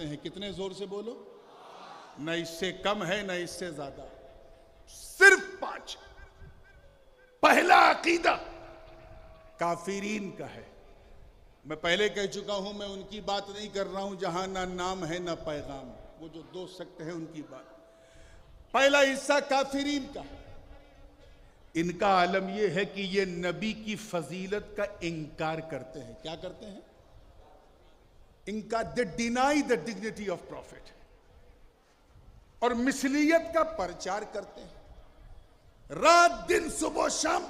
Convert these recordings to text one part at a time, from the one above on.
ہیں کتنے زور سے بولو؟ نہ اس سے کم ہے نہ اس سے زیادہ، صرف 5۔ پہلا عقیدہ کافرین کا ہے۔ میں پہلے کہہ چکا ہوں، میں ان کی بات نہیں کر رہا ہوں جہاں نہ نام ہے نہ پیغام، وہ جو 2 سیکٹ ہیں ان کی بات۔ پہلا حصہ کافرین کا ہے۔ ان کا عالم یہ ہے کہ یہ نبی کی فضیلت کا انکار کرتے ہیں۔ کیا کرتے ہیں؟ انکار۔ they deny the dignity of prophet، اور مثلیت کا پرچار کرتے ہیں۔ رات دن صبح و شام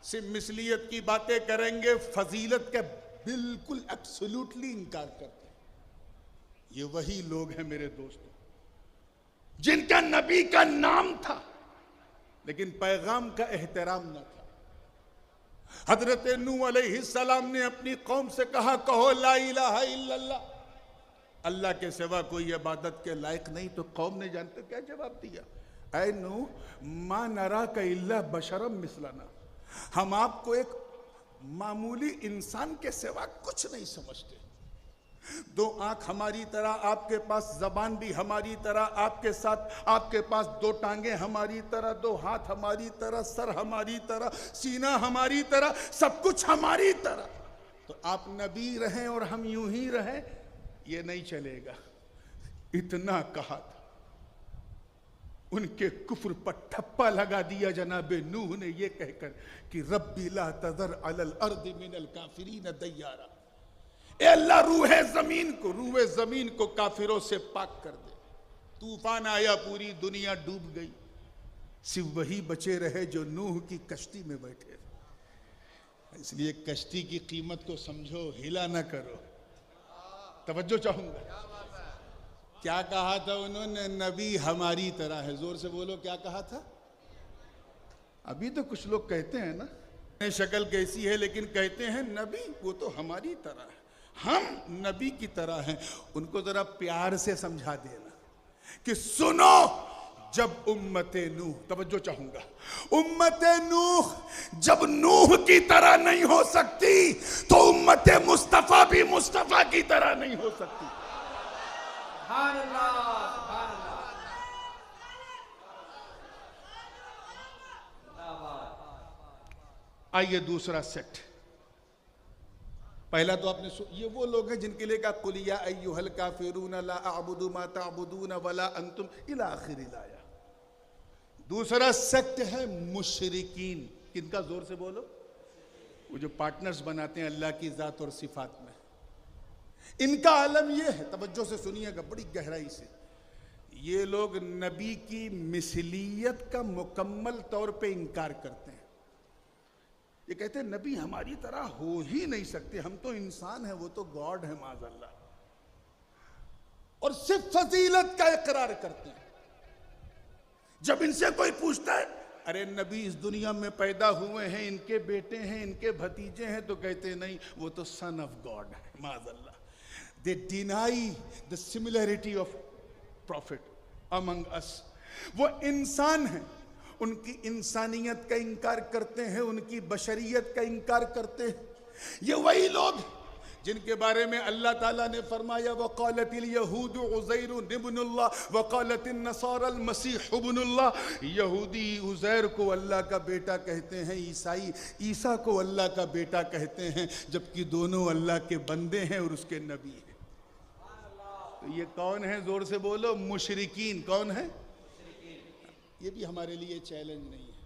صرف مثلیت کی باتیں کریں گے، فضیلت کا بالکل ایبسولوٹلی انکار کرتے ہیں۔ یہ وہی لوگ ہیں میرے دوستوں جن کا نبی کا نام تھا لیکن پیغام کا احترام نہ تھا۔ حضرت نوح علیہ السلام نے اپنی قوم سے کہا، کہو لا الہ الا اللہ، اللہ کے سوا کوئی عبادت کے لائق نہیں۔ تو قوم نے جانتے کیا جواب دیا؟ اے نوح ما نراک الا بشرا مثلنا، ہم آپ کو ایک معمولی انسان کے سوا کچھ نہیں سمجھتے۔ 2 آنکھ ہماری طرح، آپ کے پاس زبان بھی ہماری طرح، آپ کے ساتھ آپ کے پاس 2 ٹانگیں ہماری طرح، 2 ہاتھ ہماری طرح، سر ہماری طرح، سینہ ہماری طرح، سب کچھ ہماری طرح۔ تو آپ نبی رہیں اور ہم یوں ہی رہیں، یہ نہیں چلے گا۔ اتنا کہا تھا، ان کے کفر پر ٹھپا لگا دیا جناب نوح نے یہ کہہ کر کہ ربی لا تذر علی الارض من الکافرین دیارا، اے اللہ روح زمین کو کافروں سے پاک کر دے۔ طوفان آیا، پوری دنیا ڈوب گئی، صرف وہی بچے رہے جو نوح کی کشتی میں بیٹھے۔ اس لیے کشتی کی قیمت کو سمجھو، ہلا نہ کرو۔ توجہ چاہوں گا۔ کیا کہا تھا انہوں نے؟ نبی ہماری طرح ہے۔ زور سے بولو، کیا کہا تھا؟ ابھی تو کچھ لوگ کہتے ہیں نا، شکل کیسی ہے لیکن کہتے ہیں نبی وہ تو ہماری طرح ہے، ہم نبی کی طرح ہیں۔ ان کو ذرا پیار سے سمجھا دینا کہ سنو، جب امت نوح، توجہ چاہوں گا، امت نوح جب نوح کی طرح نہیں ہو سکتی تو امت مصطفیٰ بھی مصطفیٰ کی طرح نہیں ہو سکتی۔ سبحان اللہ، سبحان اللہ۔ آئیے دوسرا سیٹ۔ پہلا تو آپ نے یہ وہ لوگ ہیں جن کے لئے کہا قُلْ يَا أَيُّهَا الْكَافِرُونَ لَا أَعْبُدُ مَا تَعْبُدُونَ وَلَا أَنْتُمْ إِلَى آخِرِ الْآیَہ۔ دوسرا سیکٹ ہے مشرکین۔ کن کا؟ زور سے بولو۔ وہ جو پارٹنرز بناتے ہیں اللہ کی ذات اور صفات میں۔ ان کا عالم یہ ہے، توجہ سے سنیے گا بڑی گہرائی سے، یہ لوگ نبی کی مثلیت کا مکمل طور پہ انکار کرتے ہیں۔ یہ کہتے ہیں نبی ہماری طرح ہو ہی نہیں سکتے، ہم تو انسان ہیں، وہ تو گاڈ ہے معاذ اللہ، اور صرف فضیلت کا اقرار کرتے ہیں۔ جب ان سے کوئی پوچھتا ہے ارے نبی اس دنیا میں پیدا ہوئے ہیں، ان کے بیٹے ہیں، ان کے بھتیجے ہیں، تو کہتے ہیں نہیں، وہ تو سن آف گاڈ ہے معاذ اللہ۔ They deny the similarity of prophet among us۔ وہ انسان ہیں، ان کی انسانیت کا انکار کرتے ہیں، ان کی بشریت کا انکار کرتے ہیں۔ یہ وہی لوگ جن کے بارے میں اللہ تعالیٰ نے فرمایا وَقَالَتِ الْيَهُودُ عُزَيْرٌ ابْنُ اللَّهِ وَقَالَتِ النَّصَارَى الْمَسِيحُ ابْنُ اللَّهِ۔ یہودی عزیر کو اللہ کا بیٹا کہتے ہیں، عیسائی عیسیٰ کو اللہ کا بیٹا کہتے ہیں، جبکہ دونوں اللہ کے بندے ہیں اور اس کے نبی ہیں۔ تو یہ کون ہیں؟ زور سے بولو، مشرکین۔ کون ہیں؟ یہ بھی ہمارے لیے چیلنج نہیں ہے،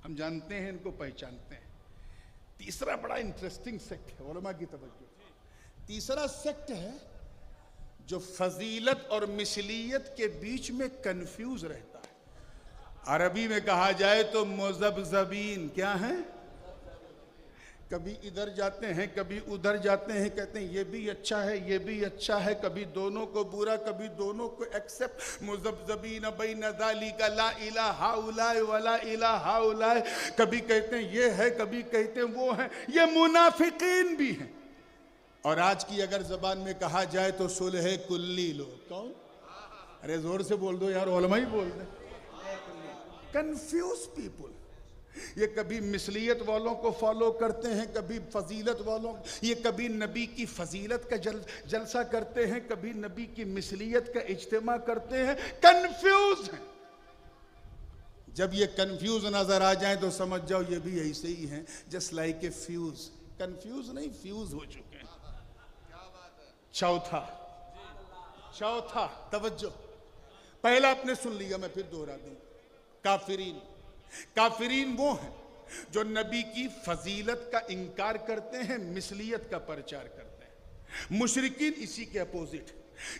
ہم جانتے ہیں، ان کو پہچانتے ہیں۔ تیسرا بڑا انٹرسٹنگ سیکٹ ہے، علماء کی توجہ۔ تیسرا سیکٹ ہے جو فضیلت اور مثلیت کے بیچ میں کنفیوز رہتا ہے۔ عربی میں کہا جائے تو مذبذبین۔ کیا ہیں؟ کبھی ادھر جاتے ہیں، کبھی ادھر جاتے ہیں، کہتے ہیں یہ بھی اچھا ہے، یہ بھی اچھا ہے، کبھی دونوں کو برا، کبھی دونوں کو ایکسپٹ۔ مذبذبین بین ذالک لا الہ ہؤلاء ولا الہ ہؤلاء۔ کبھی کہتے ہیں یہ ہے، کبھی کہتے ہیں وہ ہے۔ یہ منافقین بھی ہیں، اور آج کی اگر زبان میں کہا جائے تو صلح کلی لوگ۔ کون؟ ارے زور سے بول دو یار، علماء ہی بول دیں۔ Confuse people. یہ کبھی مثلیت والوں کو فالو کرتے ہیں، کبھی فضیلت والوں، یہ کبھی نبی کی فضیلت کا جلسہ کرتے ہیں، کبھی نبی کی مثلیت کا اجتماع کرتے ہیں، کنفیوز ہیں۔ جب یہ کنفیوز نظر آ جائیں تو سمجھ جاؤ یہ بھی ایسے ہی ہیں، just like a fuse, confuse نہیں فیوز ہو چکے ہیں۔ چوتھا توجہ، پہلا آپ نے سن لیا، میں پھر دوہرا دوں۔ کافرین وہ ہیں جو نبی کی فضیلت کا انکار کرتے ہیں، مثلیت کا پرچار کرتے ہیں۔ مشرکین اسی کے اپوزٹ،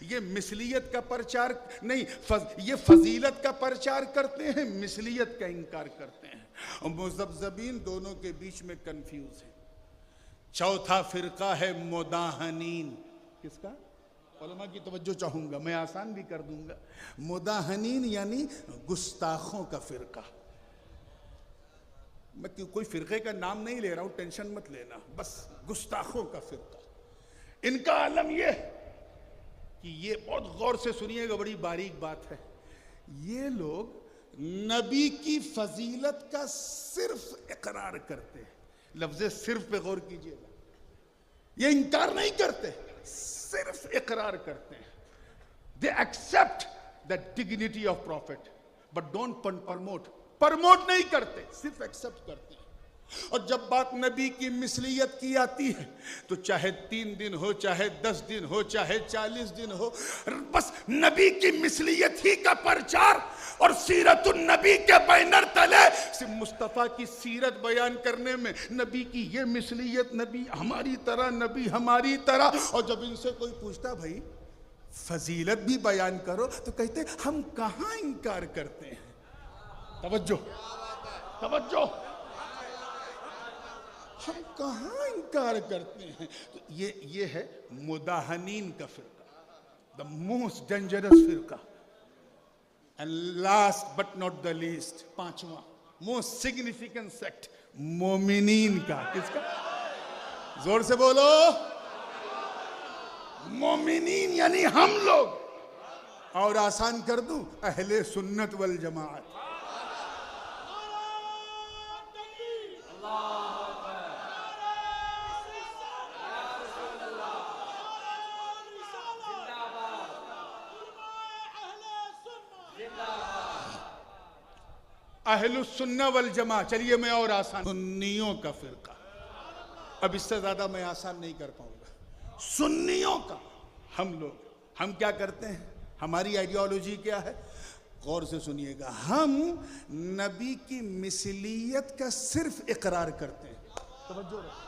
یہ مثلیت کا پرچار نہیں، یہ فضیلت کا پرچار کرتے ہیں، مثلیت کا انکار کرتے ہیں، اور مذبذبین دونوں کے بیچ میں کنفیوز ہیں۔ چوتھا فرقہ ہے مداہنین۔ کس کا؟ علماء کی توجہ چاہوں گا، میں آسان بھی کر دوں گا۔ مداہنین یعنی گستاخوں کا فرقہ۔ میں کوئی فرقے کا نام نہیں لے رہا ہوں، ٹینشن مت لینا، بس گستاخوں کا فرقہ۔ ان کا عالم یہ ہے کہ یہ بہت غور سے سنیے گا، بڑی باریک بات ہے، یہ لوگ نبی کی فضیلت کا صرف اقرار کرتے ہیں۔ لفظ صرف پہ غور کیجئے گا، یہ انکار نہیں کرتے، صرف اقرار کرتے ہیں۔ They accept the dignity of prophet but don't promote نہیں کرتے، صرف ایکسپٹ کرتے ہیں۔ اور جب بات نبی کی مثلیت کی آتی ہے تو چاہے 3 دن ہو، چاہے 10 دن ہو، چاہے 40 دن ہو، بس نبی کی مثلیت ہی کا پرچار اور سیرت النبی کے بینر تلے مصطفیٰ کی سیرت بیان کرنے میں نبی کی یہ مثلیت، نبی ہماری طرح، نبی ہماری طرح۔ اور جب ان سے کوئی پوچھتا بھائی فضیلت بھی بیان کرو تو کہتے ہیں ہم کہاں انکار کرتے ہیں۔ توجہ، ہم کہاں انکار کرتے ہیں۔ تو یہ ہے مداہنین کا فرقہ، the most dangerous فرقہ۔ and last but not the least، پانچواں most significant sect، مومنین کا۔ کس کا؟ زور سے بولو۔ مومنین یعنی ہم لوگ، اور آسان کر دوں، اہل سنت والجماعت۔ اہل السنہ والجماعت۔ چلیے میں اور آسان، سنیوں کا فرقہ۔ اب اس سے زیادہ میں آسان نہیں کر پاؤں گا۔ سنیوں کا، ہم کیا کرتے ہیں، ہماری آئیڈیالوجی کیا ہے؟ غور سے سنیے گا، ہم نبی کی مثلیت کا صرف اقرار کرتے ہیں۔ توجہ رہے،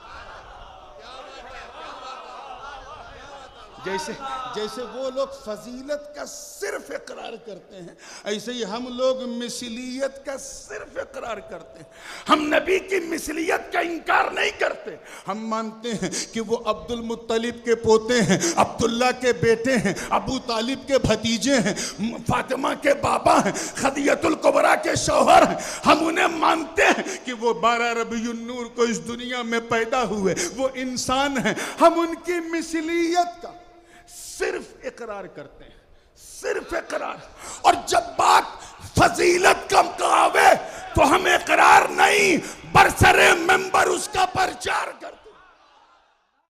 جیسے وہ لوگ فضیلت کا صرف اقرار کرتے ہیں، ایسے ہی ہم لوگ مثلیت کا صرف اقرار کرتے ہیں۔ ہم نبی کی مثلیت کا انکار نہیں کرتے، ہم مانتے ہیں کہ وہ عبد المطلب کے پوتے ہیں، عبداللہ کے بیٹے ہیں، ابو طالب کے بھتیجے ہیں، فاطمہ کے بابا ہیں، خدیجہ الکبریٰ کے شوہر ہیں۔ ہم انہیں مانتے ہیں کہ وہ 12 ربیع النور کو اس دنیا میں پیدا ہوئے، وہ انسان ہیں۔ ہم ان کی مثلیت کا صرف اقرار کرتے ہیں، صرف اقرار۔ اور جب بات فضیلت کا آوے تو ہم اقرار نہیں، برسر منبر اس کا پرچار کرتے ہیں۔